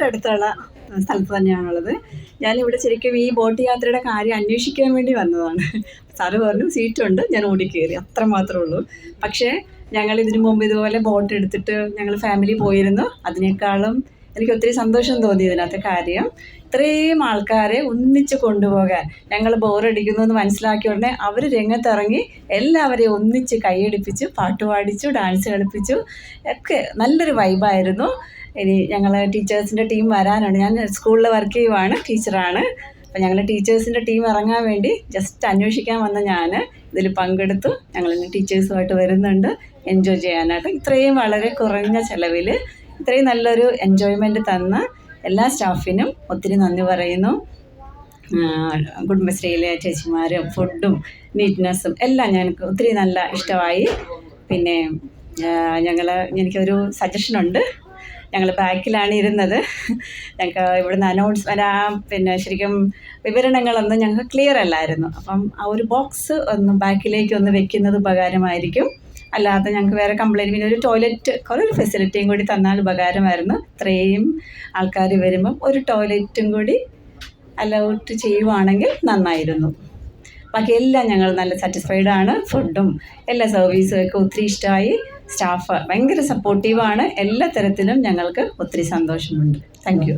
തൊട്ടടുത്തുള്ള സ്ഥലത്ത് തന്നെയാണുള്ളത്. ഞാനിവിടെ ശരിക്കും ഈ ബോട്ട് യാത്രയുടെ കാര്യം അന്വേഷിക്കാൻ വേണ്ടി വന്നതാണ്. സാറ് പറഞ്ഞു സീറ്റുണ്ട്, ഞാൻ ഓടിക്കയറി, അത്ര മാത്രമേ ഉള്ളൂ. പക്ഷേ ഞങ്ങൾ ഇതിനു മുമ്പ് ഇതുപോലെ ബോട്ട് എടുത്തിട്ട് ഞങ്ങൾ ഫാമിലി പോയിരുന്നു. അതിനേക്കാളും എനിക്ക് ഒത്തിരി സന്തോഷം തോന്നി ഇതിനകത്തെ കാര്യം. ഇത്രയും ആൾക്കാരെ ഒന്നിച്ച് കൊണ്ടുപോകാൻ, ഞങ്ങൾ ബോറടിക്കുന്നു എന്ന് മനസ്സിലാക്കിയ ഉടനെ അവർ രംഗത്തിറങ്ങി എല്ലാവരെയും ഒന്നിച്ച് കൈയടിപ്പിച്ചു, പാട്ട് പാടിച്ചു, ഡാൻസ് കളിപ്പിച്ചു, ഒക്കെ നല്ലൊരു വൈബായിരുന്നു. ഇനി ഞങ്ങൾ ടീച്ചേഴ്സിൻ്റെ ടീം വരാനുണ്ട്. ഞാൻ സ്കൂളിൽ വർക്ക് ചെയ്യുവാണ്, ടീച്ചറാണ്. അപ്പം ഞങ്ങൾ ടീച്ചേഴ്സിൻ്റെ ടീം ഇറങ്ങാൻ വേണ്ടി ജസ്റ്റ് അന്വേഷിക്കാൻ വന്ന ഞാൻ ഇതിൽ പങ്കെടുത്തു. ഞങ്ങൾ ടീച്ചേഴ്സുമായിട്ട് വരുന്നുണ്ട് എൻജോയ് ചെയ്യാനായിട്ട്. ഇത്രയും വളരെ കുറഞ്ഞ ചിലവിൽ ഇത്രയും നല്ലൊരു എൻജോയ്മെൻറ്റ് തന്ന എല്ലാ സ്റ്റാഫിനും ഒത്തിരി നന്ദി പറയുന്നു. കുടുംബശ്രീയിലെ ചേച്ചിമാരും ഫുഡും നീറ്റ്നെസ്സും എല്ലാം ഞങ്ങൾക്ക് ഒത്തിരി നല്ല ഇഷ്ടമായി. പിന്നെ എനിക്കൊരു സജഷനുണ്ട്. ഞങ്ങൾ ബാക്കിലാണ് ഇരുന്നത്. ഞങ്ങൾക്ക് ഇവിടുന്ന് പിന്നെ ശരിക്കും വിവരണങ്ങളൊന്നും ഞങ്ങൾക്ക് ക്ലിയർ അല്ലായിരുന്നു. അപ്പം ആ ഒരു ബോക്സ് ഒന്ന് ബാക്കിലേക്ക് ഒന്ന് വെക്കുന്നത് ഉപകാരമായിരിക്കും. അല്ലാതെ ഞങ്ങൾക്ക് വേറെ കംപ്ലയിൻറ്റ്, പിന്നെ ഒരു ടോയ്ലറ്റ് ഒരു ഫെസിലിറ്റിയും കൂടി തന്നാൽ ഉപകാരമായിരുന്നു. ഇത്രയും ആൾക്കാർ വരുമ്പം ഒരു ടോയ്ലറ്റും കൂടി അലൗട്ട് ചെയ്യുവാണെങ്കിൽ നന്നായിരുന്നു. ബാക്കിയെല്ലാം ഞങ്ങൾ നല്ല സാറ്റിസ്ഫൈഡാണ്. ഫുഡും എല്ലാ സർവീസും ഒക്കെ ഒത്തിരി ഇഷ്ടമായി. സ്റ്റാഫ് ഭയങ്കര സപ്പോർട്ടീവാണ്. എല്ലാ തരത്തിലും ഞങ്ങൾക്ക് ഒത്തിരി സന്തോഷമുണ്ട്. Thank you.